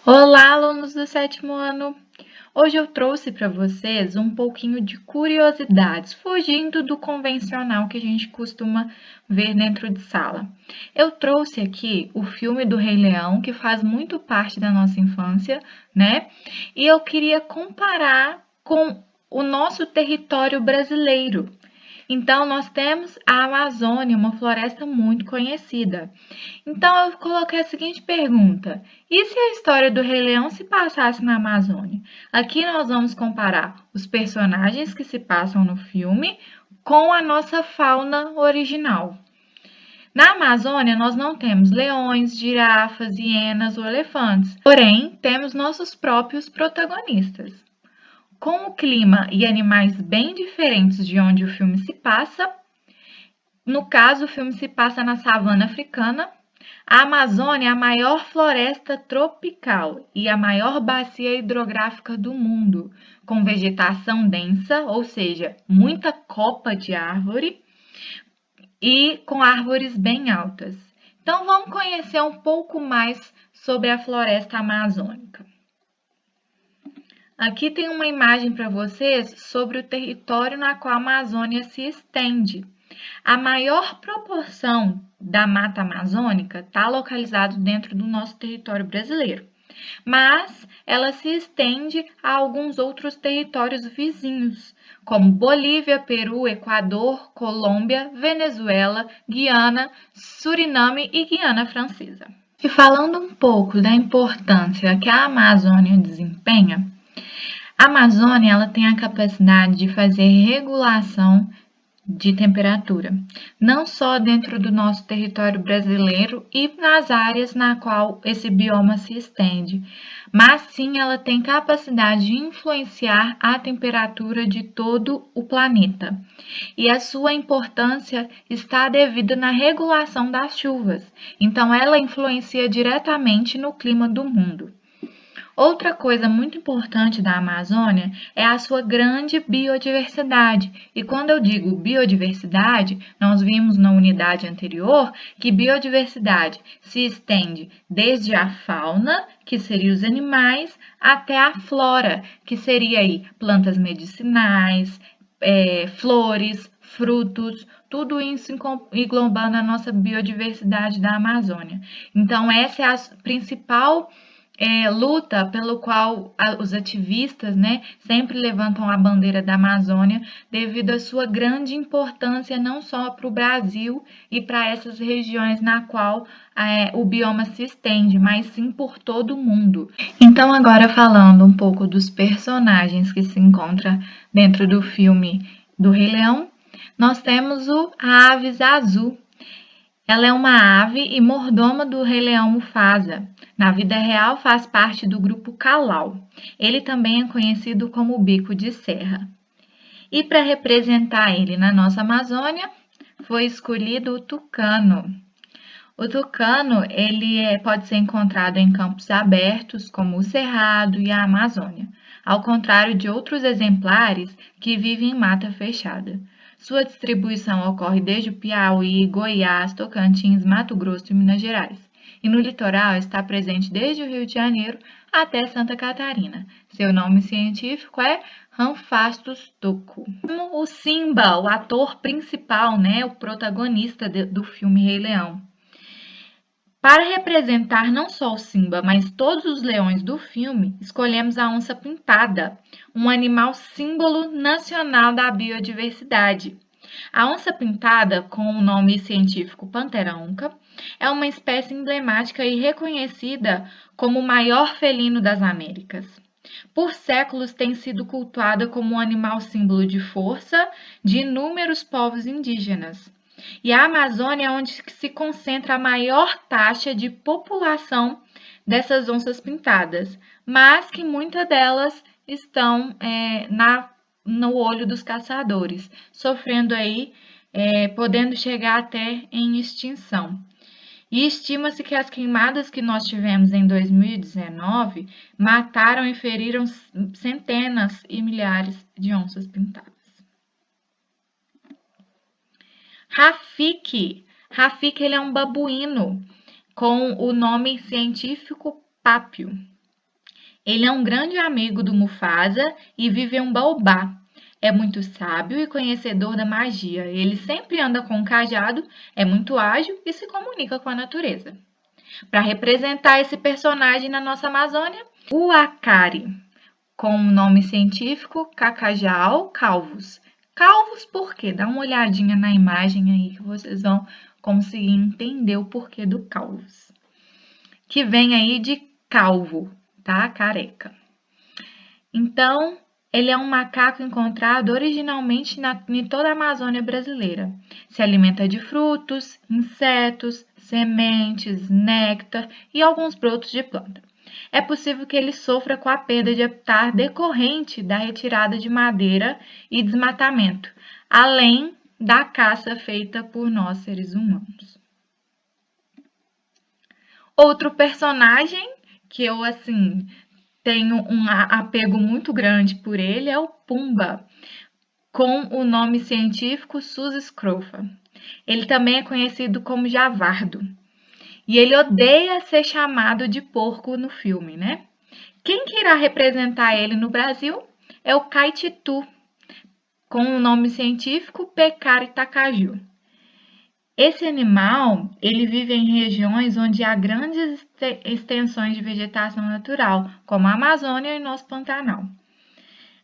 Olá, alunos do sétimo ano! Hoje eu trouxe para vocês um pouquinho de curiosidades, fugindo do convencional que a gente costuma ver dentro de sala. Eu trouxe aqui o filme do Rei Leão, que faz muito parte da nossa infância, né? E eu queria comparar com o nosso território brasileiro. Então, nós temos a Amazônia, uma floresta muito conhecida. Então, eu coloquei a seguinte pergunta: e se a história do Rei Leão se passasse na Amazônia? Aqui nós vamos comparar os personagens que se passam no filme com a nossa fauna original. Na Amazônia, nós não temos leões, girafas, hienas ou elefantes, porém, temos nossos próprios protagonistas. Com o clima e animais bem diferentes de onde o filme se passa, no caso, o filme se passa na savana africana. A Amazônia é a maior floresta tropical e a maior bacia hidrográfica do mundo, com vegetação densa, ou seja, muita copa de árvore e com árvores bem altas. Então, vamos conhecer um pouco mais sobre a floresta amazônica. Aqui tem uma imagem para vocês sobre o território na qual a Amazônia se estende. A maior proporção da mata amazônica está localizada dentro do nosso território brasileiro, mas ela se estende a alguns outros territórios vizinhos, como Bolívia, Peru, Equador, Colômbia, Venezuela, Guiana, Suriname e Guiana Francesa. E falando um pouco da importância que a Amazônia desempenha, a Amazônia ela tem a capacidade de fazer regulação de temperatura, não só dentro do nosso território brasileiro e nas áreas na qual esse bioma se estende, mas sim ela tem capacidade de influenciar a temperatura de todo o planeta. E a sua importância está devida na regulação das chuvas, então ela influencia diretamente no clima do mundo. Outra coisa muito importante da Amazônia é a sua grande biodiversidade. E quando eu digo biodiversidade, nós vimos na unidade anterior que biodiversidade se estende desde a fauna, que seria os animais, até a flora, que seria aí plantas medicinais, flores, frutos, tudo isso englobando a nossa biodiversidade da Amazônia. Então, essa é a principal luta pelo qual os ativistas, né, sempre levantam a bandeira da Amazônia devido à sua grande importância não só para o Brasil e para essas regiões na qual o bioma se estende, mas sim por todo o mundo. Então, agora falando um pouco dos personagens que se encontram dentro do filme do Rei Leão, nós temos a ave Zazu. Ela é uma ave e mordoma do Rei Leão Mufasa. Na vida real, faz parte do grupo Kalaw. Ele também é conhecido como Bico de Serra. E para representar ele na nossa Amazônia, foi escolhido o tucano. O tucano pode ser encontrado em campos abertos, como o Cerrado e a Amazônia, ao contrário de outros exemplares que vivem em mata fechada. Sua distribuição ocorre desde o Piauí, Goiás, Tocantins, Mato Grosso e Minas Gerais. E no litoral está presente desde o Rio de Janeiro até Santa Catarina. Seu nome científico é Ramphastos tucu. O Simba, o ator principal, né, o protagonista do filme Rei Leão. Para representar não só o Simba, mas todos os leões do filme, escolhemos a onça pintada, um animal símbolo nacional da biodiversidade. A onça pintada, com o nome científico Panthera onca, é uma espécie emblemática e reconhecida como o maior felino das Américas. Por séculos tem sido cultuada como um animal símbolo de força de inúmeros povos indígenas. E a Amazônia é onde se concentra a maior taxa de população dessas onças pintadas, mas que muitas delas estão no olho dos caçadores, sofrendo aí, podendo chegar até em extinção. E estima-se que as queimadas que nós tivemos em 2019 mataram e feriram centenas e milhares de onças pintadas. Rafiki. Rafiki ele é um babuíno com o nome científico pápio. Ele é um grande amigo do Mufasa e vive em um baobá. É muito sábio e conhecedor da magia. Ele sempre anda com um cajado, é muito ágil e se comunica com a natureza. Para representar esse personagem na nossa Amazônia, o acari, com o nome científico Cacajal calvus. Calvos por quê? Dá uma olhadinha na imagem aí que vocês vão conseguir entender o porquê do calvus. Que vem aí de calvo, tá? Careca. Então, ele é um macaco encontrado originalmente em toda a Amazônia brasileira. Se alimenta de frutos, insetos, sementes, néctar e alguns brotos de planta. É possível que ele sofra com a perda de habitat decorrente da retirada de madeira e desmatamento, além da caça feita por nós seres humanos. Outro personagem que eu tenho um apego muito grande por ele é o Pumba, com o nome científico Sus scrofa. Ele também é conhecido como javardo. E ele odeia ser chamado de porco no filme, né? Quem que irá representar ele no Brasil é o Caititu, com o nome científico Pecari Itacaju. Esse animal, ele vive em regiões onde há grandes extensões de vegetação natural, como a Amazônia e nosso Pantanal.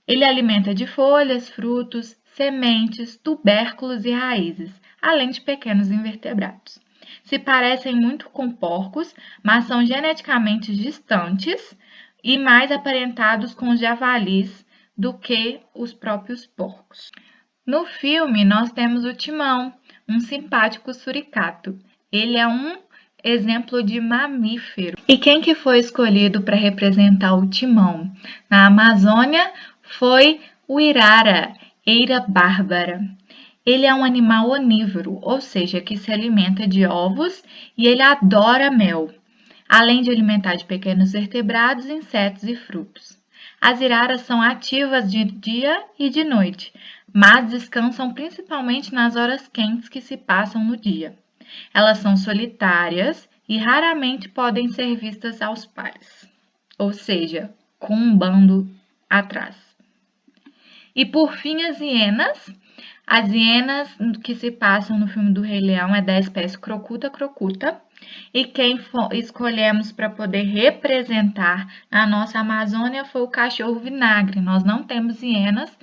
Ele alimenta de folhas, frutos, sementes, tubérculos e raízes, além de pequenos invertebrados. Se parecem muito com porcos, mas são geneticamente distantes e mais aparentados com os javalis do que os próprios porcos. No filme, nós temos o Timão, um simpático suricato. Ele é um exemplo de mamífero. E quem que foi escolhido para representar o Timão? Na Amazônia foi o Irara, Eira bárbara. Ele é um animal onívoro, ou seja, que se alimenta de ovos e ele adora mel, além de alimentar de pequenos vertebrados, insetos e frutos. As iraras são ativas de dia e de noite, mas descansam principalmente nas horas quentes que se passam no dia. Elas são solitárias e raramente podem ser vistas aos pares, ou seja, com um bando atrás. E por fim, as hienas. As hienas que se passam no filme do Rei Leão é da espécie Crocuta crocuta. E quem escolhemos para poder representar na nossa Amazônia foi o cachorro vinagre. Nós não temos hienas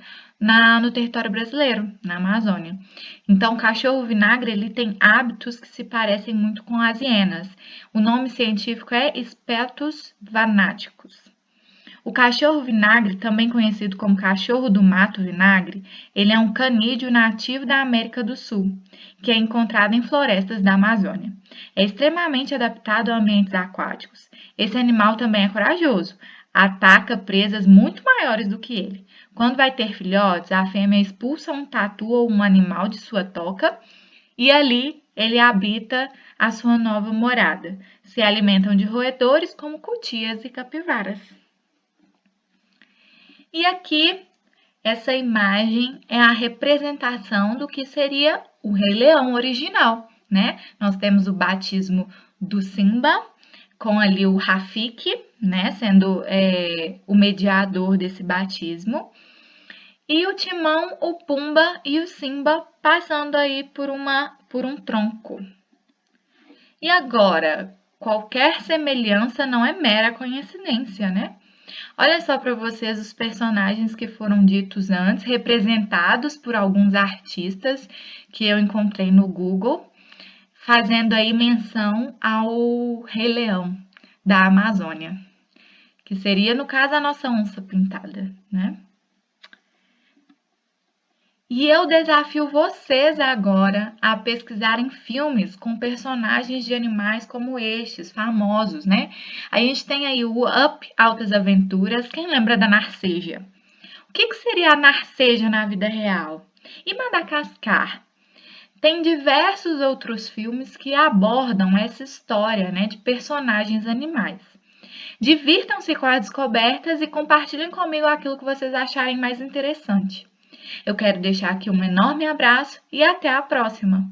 no território brasileiro, na Amazônia. Então, o cachorro vinagre ele tem hábitos que se parecem muito com as hienas. O nome científico é Spetus vanaticus. O cachorro vinagre, também conhecido como cachorro do mato vinagre, ele é um canídeo nativo da América do Sul, que é encontrado em florestas da Amazônia. É extremamente adaptado a ambientes aquáticos. Esse animal também é corajoso, ataca presas muito maiores do que ele. Quando vai ter filhotes, a fêmea expulsa um tatu ou um animal de sua toca e ali ele habita a sua nova morada. Se alimentam de roedores como cutias e capivaras. E aqui, essa imagem é a representação do que seria o Rei Leão original, né? Nós temos o batismo do Simba, com ali o Rafiki, né? Sendo o mediador desse batismo. E o Timão, o Pumba e o Simba passando aí por um tronco. E agora, qualquer semelhança não é mera coincidência, né? Olha só para vocês os personagens que foram ditos antes, representados por alguns artistas que eu encontrei no Google, fazendo aí menção ao Rei Leão da Amazônia, que seria, no caso, a nossa onça pintada, né? E eu desafio vocês agora a pesquisarem filmes com personagens de animais como estes, famosos, né? A gente tem aí o Up, Altas Aventuras. Quem lembra da Narceja? O que seria a Narceja na vida real? E Madagascar? Tem diversos outros filmes que abordam essa história, né, de personagens animais. Divirtam-se com as descobertas e compartilhem comigo aquilo que vocês acharem mais interessante. Eu quero deixar aqui um enorme abraço e até a próxima!